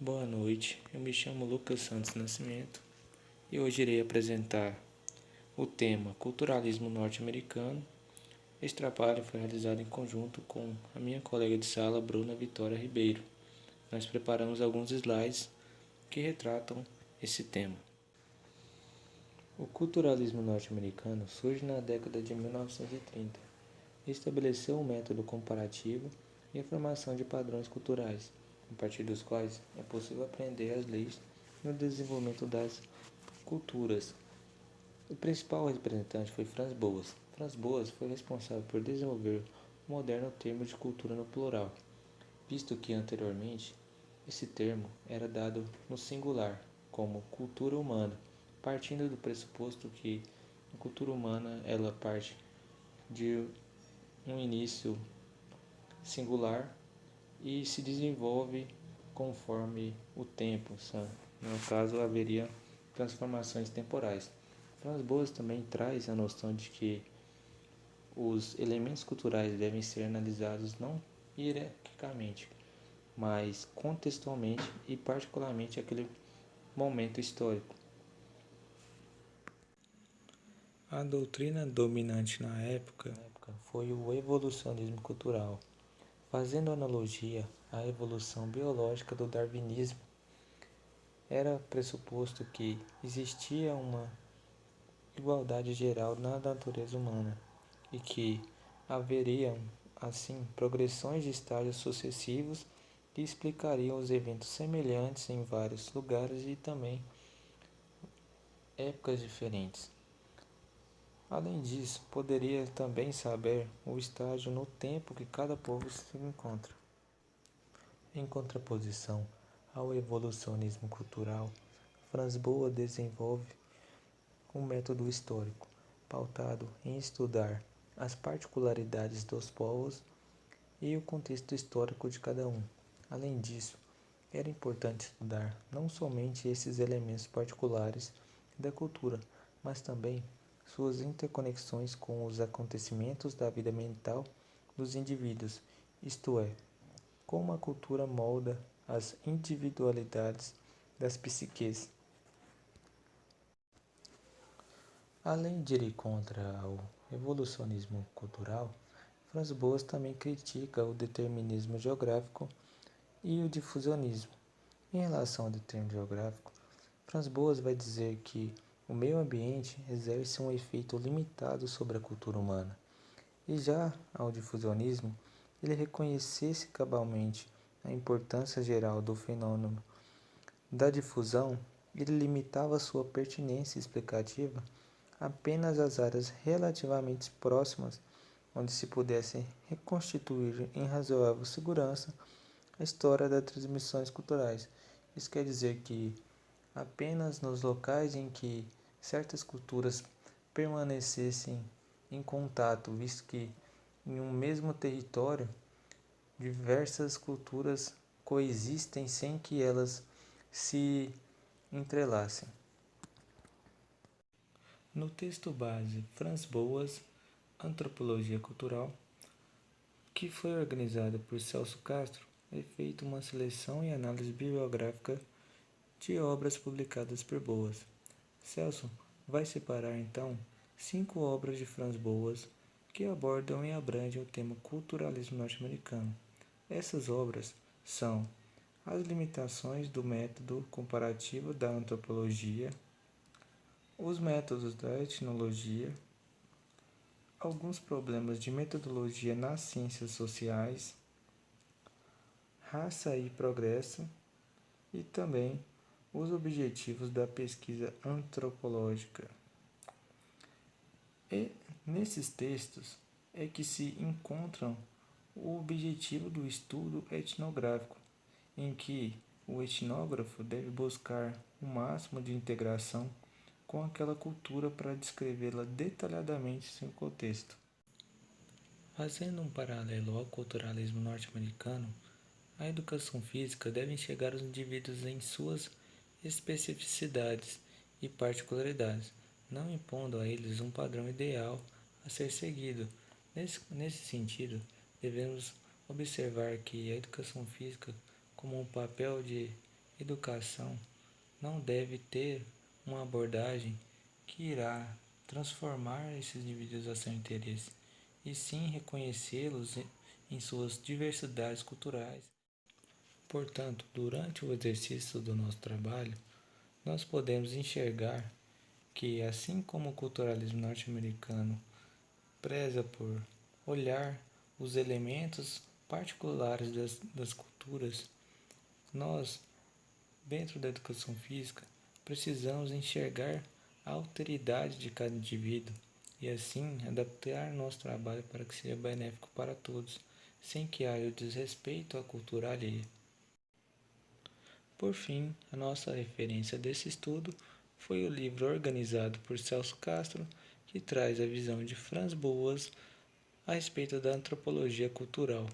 Boa noite, eu me chamo Lucas Santos Nascimento e hoje irei apresentar o tema Culturalismo Norte-Americano. Este trabalho foi realizado em conjunto com a minha colega de sala, Bruna Vitória Ribeiro. Nós preparamos alguns slides que retratam esse tema. O culturalismo norte-americano surge na década de 1930 e estabeleceu um método comparativo e a formação de padrões culturais, a partir dos quais é possível aprender as leis no desenvolvimento das culturas. O principal representante foi Franz Boas. Franz Boas foi responsável por desenvolver o moderno termo de cultura no plural, visto que anteriormente esse termo era dado no singular, como cultura humana, partindo do pressuposto que a cultura humana ela parte de um início singular e se desenvolve conforme o tempo. No caso, haveria transformações temporais. Franz Boas também traz a noção de que os elementos culturais devem ser analisados não hierarquicamente, mas contextualmente e particularmente aquele momento histórico. A doutrina dominante na época foi o evolucionismo cultural, fazendo analogia à evolução biológica do darwinismo. Era pressuposto que existia uma igualdade geral na natureza humana e que haveriam, assim, progressões de estágios sucessivos que explicariam os eventos semelhantes em vários lugares e também épocas diferentes. Além disso, poderia também saber o estágio no tempo que cada povo se encontra. Em contraposição ao evolucionismo cultural, Franz Boas desenvolve um método histórico, pautado em estudar as particularidades dos povos e o contexto histórico de cada um. Além disso, era importante estudar não somente esses elementos particulares da cultura, mas também suas interconexões com os acontecimentos da vida mental dos indivíduos, isto é, como a cultura molda as individualidades das psiques. Além de ir contra o evolucionismo cultural, Franz Boas também critica o determinismo geográfico e o difusionismo. Em relação ao determinismo geográfico, Franz Boas vai dizer que o meio ambiente exerce um efeito limitado sobre a cultura humana. E já ao difusionismo, ele reconhecesse cabalmente a importância geral do fenômeno da difusão, ele limitava sua pertinência explicativa apenas às áreas relativamente próximas onde se pudesse reconstituir em razoável segurança a história das transmissões culturais. Isso quer dizer que apenas nos locais em que certas culturas permanecessem em contato, visto que em um mesmo território diversas culturas coexistem sem que elas se entrelacem. No texto base Franz Boas, Antropologia Cultural, que foi organizado por Celso Castro, é feita uma seleção e análise bibliográfica de obras publicadas por Boas. Celso vai separar então 5 obras de Franz Boas que abordam e abrangem o tema culturalismo norte-americano. Essas obras são As limitações do método comparativo da antropologia, Os métodos da etnologia, Alguns problemas de metodologia nas ciências sociais, Raça e progresso e também Os objetivos da pesquisa antropológica. E nesses textos é que se encontram o objetivo do estudo etnográfico, em que o etnógrafo deve buscar o máximo de integração com aquela cultura para descrevê-la detalhadamente em seu contexto. Fazendo um paralelo ao culturalismo norte-americano, a educação física deve enxergar os indivíduos em suas especificidades e particularidades, não impondo a eles um padrão ideal a ser seguido. Nesse sentido, devemos observar que a educação física, como um papel de educação não deve ter uma abordagem que irá transformar esses indivíduos a seu interesse, e sim reconhecê-los em suas diversidades culturais. Portanto, durante o exercício do nosso trabalho, nós podemos enxergar que, assim como o culturalismo norte-americano preza por olhar os elementos particulares das culturas, nós, dentro da educação física, precisamos enxergar a alteridade de cada indivíduo e, assim, adaptar nosso trabalho para que seja benéfico para todos, sem que haja o desrespeito à cultura alheia. Por fim, a nossa referência desse estudo foi o livro organizado por Celso Castro, que traz a visão de Franz Boas a respeito da antropologia cultural.